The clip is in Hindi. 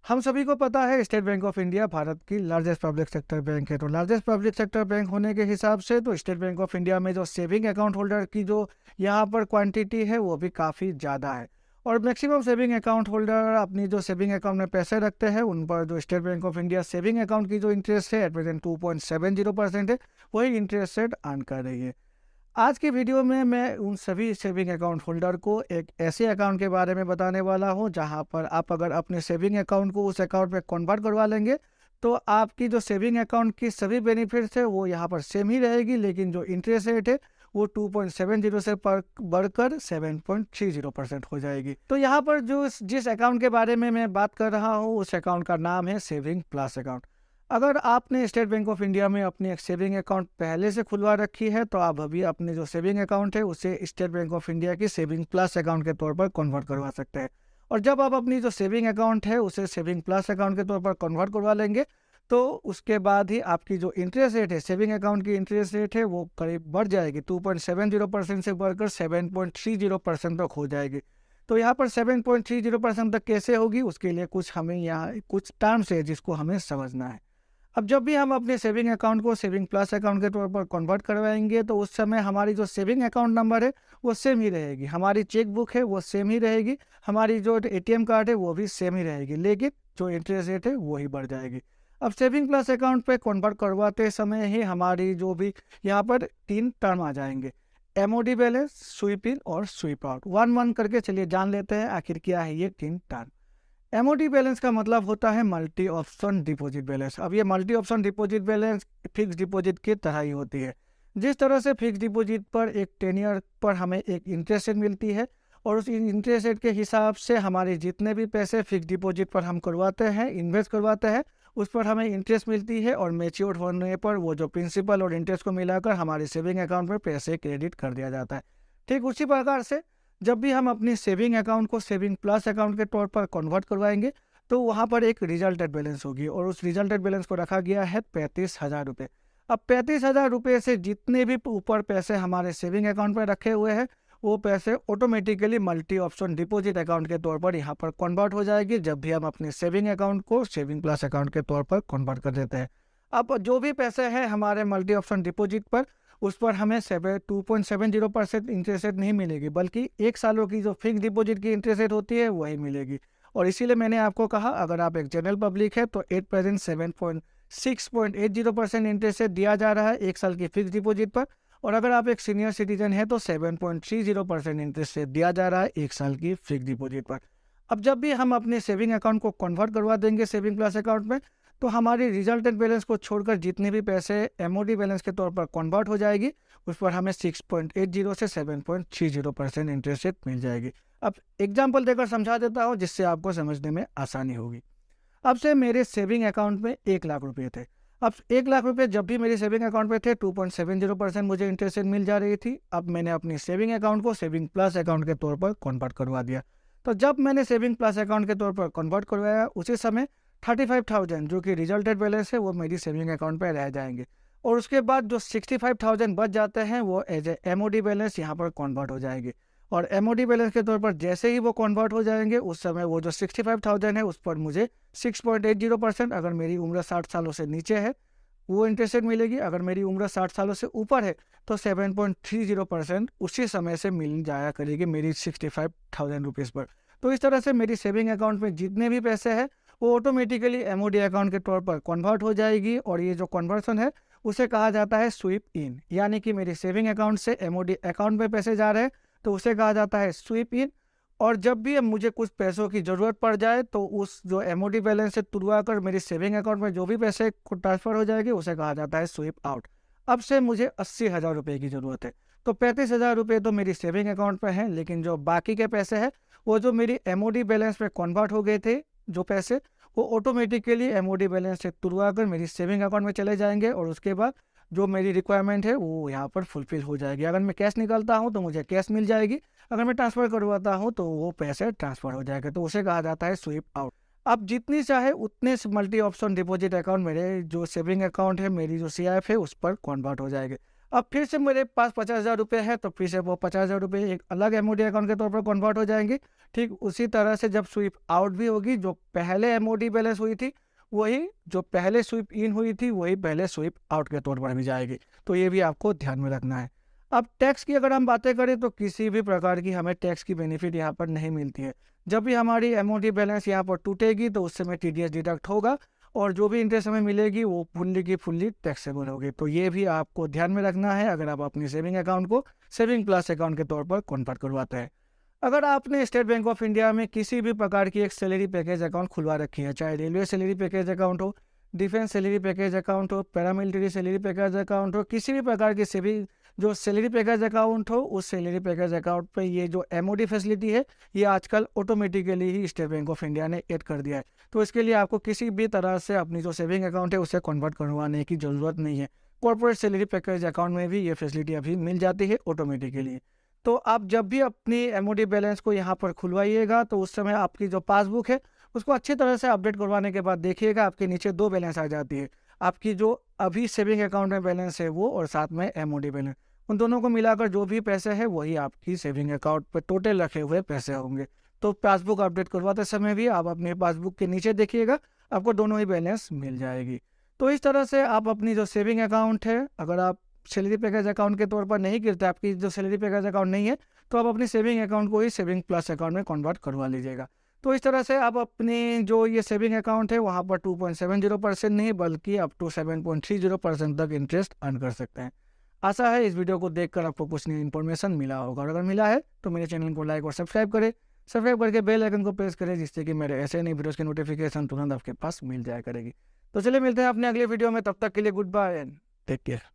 हम सभी को पता है state bank of India Bharat की लार्जेस्ट पब्लिक सेक्टर बैंक है। तो लार्जेस्ट पब्लिक सेक्टर बैंक होने के हिसाब से तो स्टेट बैंक ऑफ इंडिया में जो सेविंग अकाउंट होल्डर की जो यहाँ पर क्वांटिटी है वो भी काफ़ी ज़्यादा है। और मैक्सिमम सेविंग अकाउंट होल्डर अपनी जो सेविंग अकाउंट में पैसे रखते हैं उन पर जो state bank of India saving account की जो इंटरेस्ट है एट प्रेजेंट 2.70% है, वही इंटरेस्ट रेट अर्न कर रही है। आज की वीडियो में मैं उन सभी सेविंग अकाउंट होल्डर को एक ऐसे अकाउंट के बारे में बताने वाला हूं जहां पर आप अगर अपने सेविंग अकाउंट को उस अकाउंट में कन्वर्ट करवा लेंगे तो आपकी जो सेविंग अकाउंट की सभी बेनिफिट्स है वो यहाँ पर सेम ही रहेगी, लेकिन जो इंटरेस्ट रेट है वो 2.70 से पर बढ़कर 7.30% हो जाएगी। तो यहाँ पर जो जिस अकाउंट के बारे में मैं बात कर रहा हूँ उस अकाउंट का नाम है सेविंग प्लस अकाउंट। अगर आपने स्टेट बैंक ऑफ इंडिया में अपनी एक सेविंग अकाउंट पहले से खुलवा रखी है तो आप अभी अपने जो सेविंग अकाउंट है उसे स्टेट बैंक ऑफ इंडिया की सेविंग प्लस अकाउंट के तौर पर कन्वर्ट करवा सकते हैं। और जब आप अपनी जो सेविंग अकाउंट है उसे सेविंग प्लस अकाउंट के तौर पर कन्वर्ट करवा लेंगे तो उसके बाद ही आपकी जो इंटरेस्ट रेट है सेविंग अकाउंट की इंटरेस्ट रेट है वो करीब बढ़ जाएगी, 2.70% से बढ़कर 7.30% तक हो जाएगी। तो यहाँ पर 7.30% तक कैसे होगी उसके लिए हमें यहाँ कुछ टर्म्स है जिसको हमें समझना है। अब जब भी हम अपने सेविंग अकाउंट को सेविंग प्लस अकाउंट के तौर पर कन्वर्ट करवाएंगे तो उस समय हमारी जो सेविंग अकाउंट नंबर है वो सेम ही रहेगी, हमारी चेक बुक है वो सेम ही रहेगी, हमारी जो एटीएम कार्ड है वो भी सेम ही रहेगी, लेकिन जो इंटरेस्ट रेट है वो ही बढ़ जाएगी। अब सेविंग प्लस अकाउंट पे कन्वर्ट करवाते समय ही हमारी जो भी यहाँ पर 3 टर्म आ जाएंगे, एमओडी बैलेंस, स्वीप इन और स्वीप आउट। वन वन करके चलिए जान लेते हैं आखिर क्या है ये 3 टर्म। एमओडी बैलेंस का मतलब होता है मल्टी ऑप्शन डिपॉजिट बैलेंस। अब ये multi option deposit balance fix deposit की तरह ही होती है। जिस तरह से फिक्स डिपॉजिट पर एक 10 ईयर पर हमें एक इंटरेस्ट रेट मिलती है और उस इंटरेस्ट रेट के हिसाब से हमारे जितने भी पैसे फिक्स डिपॉजिट पर हम करवाते हैं, इन्वेस्ट करवाते हैं, उस पर हमें इंटरेस्ट मिलती है और मैच्योर होने पर वो जो प्रिंसिपल और इंटरेस्ट को मिलाकर हमारे सेविंग अकाउंट में पैसे क्रेडिट कर दिया जाता है। ठीक उसी प्रकार से जब भी हम अपनी सेविंग अकाउंट को सेविंग प्लस अकाउंट के तौर पर कन्वर्ट करवाएंगे तो वहाँ पर एक रिजल्टेड बैलेंस होगी और उस रिजल्टेड बैलेंस को रखा गया है 35,000 रुपये। अब 35,000 रुपये से जितने भी ऊपर पैसे हमारे सेविंग अकाउंट पर रखे हुए हैं वो पैसे automatically multi option deposit account के तौर पर यहाँ पर कन्वर्ट हो जाएगी जब भी हम अपने सेविंग अकाउंट को सेविंग प्लस अकाउंट के तौर पर कन्वर्ट कर देते हैं। अब जो भी पैसे हैं हमारे मल्टी ऑप्शन डिपॉजिट पर उस पर हमें 2.70% इंटरेस्ट रेट नहीं मिलेगी, बल्कि 1 सालों की जो फिक्स डिपॉजिट की इंटरेस्ट रेट होती है वही मिलेगी। और इसीलिए मैंने आपको कहा अगर आप एक जनरल पब्लिक है तो एट प्रेजेंट 6.80% इंटरेस्ट रेट दिया जा रहा है 1 साल की फिक्स डिपॉजिट पर, और अगर आप एक सीनियर सिटीजन है तो 7.30% इंटरेस्ट रेट दिया जा रहा है 1 साल की फिक्स डिपॉजिट पर। अब जब भी हम अपने सेविंग अकाउंट को कन्वर्ट करवा देंगे सेविंग प्लस अकाउंट में तो हमारी रिजल्टेंट बैलेंस को छोड़कर जितने भी पैसे एमओडी बैलेंस के तौर पर कन्वर्ट हो जाएगी उस पर हमें 6.80 से 7.30% इंटरेस्ट रेट मिल जाएगी। अब एग्जांपल देकर समझा देता हूँ जिससे आपको समझने में आसानी होगी। अब से मेरे सेविंग अकाउंट में 1 लाख रुपये थे। अब 1 लाख रुपये जब भी मेरी सेविंग अकाउंट पे थे 2.70% मुझे इंटरेस्ट रेट मिल जा रही थी। अब मैंने अपनी सेविंग अकाउंट को सेविंग प्लस अकाउंट के तौर पर कन्वर्ट करवा दिया। तो जब मैंने सेविंग प्लस अकाउंट के तौर पर कन्वर्ट करवाया उसी समय 35,000 जो कि रिजल्टेड बैलेंस है वो मेरी सेविंग अकाउंट पर रह जाएंगे और उसके बाद जो 65,000 बच जाते हैं वो एज ए एमओडी बैलेंस यहाँ पर कन्वर्ट हो जाएंगे। और एमओडी बैलेंस के तौर पर जैसे ही वो कन्वर्ट हो जाएंगे उस समय वो जो 65,000 है उस पर मुझे 6.80%, अगर मेरी उम्र 60 सालों से नीचे है वो इंटरेस्ट रेट मिलेगी, अगर मेरी उम्र 60 सालों से ऊपर है तो 7.30% उसी समय से मिल जाया करेगी मेरी 65,000 रुपीज़ पर। तो इस तरह से मेरी सेविंग अकाउंट में जितने भी पैसे हैं वो ऑटोमेटिकली एमओडी अकाउंट के तौर पर कन्वर्ट हो जाएगी और ये जो कन्वर्सन है उसे कहा जाता है स्वीप इन, यानी कि मेरी सेविंग अकाउंट से एमओडी अकाउंट में पैसे जा रहे हैं तो उसे कहा जाता है स्वीप इन। और जब भी मुझे कुछ पैसों की ज़रूरत पड़ जाए तो उस जो एमओडी बैलेंस से तुड़वा कर मेरी सेविंग अकाउंट में जो भी पैसे को ट्रांसफ़र हो जाएगी उसे कहा जाता है स्वीप आउट। अब से मुझे 80,000 रुपये की ज़रूरत है तो 35,000 रुपये तो मेरी सेविंग अकाउंट पर हैं, लेकिन जो बाकी के पैसे हैं वो जो मेरी एमओडी बैलेंस में कन्वर्ट हो गए थे जो पैसे वो ऑटोमेटिकली एमओडी बैलेंस से तुड़वा कर मेरी सेविंग अकाउंट में चले जाएंगे और उसके बाद जो मेरी रिक्वायरमेंट है वो यहाँ पर फुलफिल हो जाएगी। अगर मैं कैश निकालता हूँ तो मुझे कैश मिल जाएगी, अगर मैं ट्रांसफ़र करवाता हूँ तो वो पैसे ट्रांसफ़र हो जाएगा, तो उसे कहा जाता है स्वीप आउट। अब जितनी चाहे उतने मल्टी ऑप्शन डिपॉजिट अकाउंट मेरे जो सेविंग अकाउंट है मेरी जो सीआईएफ है उस पर कन्वर्ट हो जाएंगे। अब फिर से मेरे पास 50,000 रुपये है, तो फिर से वो 50,000 रुपये एक अलग एमओडी अकाउंट के तौर पर कन्वर्ट हो जाएंगे। ठीक उसी तरह से जब स्वीप आउट भी होगी, जो पहले एमओडी बैलेंस हुई थी वही जो पहले स्वीप इन हुई थी वही पहले स्वीप आउट के तौर पर भी जाएगी। तो ये भी आपको ध्यान में रखना है। अब टैक्स की अगर हम बातें करें तो किसी भी प्रकार की हमें टैक्स की बेनिफिट यहाँ पर नहीं मिलती है। जब भी हमारी एमओडी बैलेंस यहाँ पर टूटेगी तो उस समय टीडीएस डिडक्ट होगा और जो भी इंटरेस्ट हमें मिलेगी वो फुल्ली की फुल्ली टैक्सेबल होगी। तो ये भी आपको ध्यान में रखना है अगर आप अपनी सेविंग अकाउंट को सेविंग प्लस अकाउंट के तौर पर कन्वर्ट करवाते हैं। अगर आपने स्टेट बैंक ऑफ इंडिया में किसी भी प्रकार की एक सैलरी पैकेज अकाउंट खुलवा रखी है, चाहे रेलवे सैलरी पैकेज अकाउंट हो, डिफेंस सैलरी पैकेज अकाउंट हो, पैरामिलिट्री सैलरी पैकेज अकाउंट हो, किसी भी प्रकार की सेविंग जो सैलरी पैकेज अकाउंट हो, उस सैलरी पैकेज अकाउंट पे ये जो एमओडी फैसिलिटी है ये आजकल automatically he state bank of India ने ऐड कर दिया है। तो इसके लिए आपको किसी भी तरह से अपनी जो सेविंग अकाउंट है उसे कन्वर्ट करवाने की ज़रूरत नहीं है। कॉर्पोरेट सैलरी पैकेज अकाउंट में भी ये फैसिलिटी अभी मिल जाती है ऑटोमेटिकली। तो आप जब भी अपनी एमओडी बैलेंस को यहाँ पर खुलवाइएगा तो उस समय आपकी जो पासबुक है उसको अच्छी तरह से अपडेट करवाने के बाद देखिएगा आपके नीचे दो बैलेंस आ जाती है, आपकी जो अभी सेविंग अकाउंट में बैलेंस है वो और साथ में एमओडी बैलेंस, उन दोनों को मिलाकर जो भी पैसे हैं वही आपकी सेविंग अकाउंट पर टोटल रखे हुए पैसे होंगे। तो पासबुक अपडेट करवाते समय भी आप अपनी पासबुक के नीचे देखिएगा, आपको दोनों ही बैलेंस मिल जाएगी। तो इस तरह से आप अपनी जो सेविंग अकाउंट है, अगर आप सैलरी पैकेज अकाउंट के तौर पर नहीं गिरता, आपकी जो सैलरी पैकेज अकाउंट नहीं है, तो आप अपनी सेविंग अकाउंट को ही सेविंग प्लस अकाउंट में कन्वर्ट करवा लीजिएगा। तो इस तरह से आप अपनी जो ये सेविंग अकाउंट है वहाँ पर 2.70% नहीं बल्कि अप टू 7.30% तक इंटरेस्ट अर्न कर सकते हैं। आशा है इस वीडियो को देखकर आपको कुछ नई इन्फॉर्मेशन मिला होगा, और अगर मिला है तो मेरे चैनल को लाइक और सब्सक्राइब करें। सब्सक्राइब करके बेल आइकन को प्रेस करें जिससे कि मेरे ऐसे नई वीडियोस की नोटिफिकेशन तुरंत आपके पास मिल जाया करेगी। तो चलिए मिलते हैं अपने अगले वीडियो में, तब तक के लिए good bye and take care.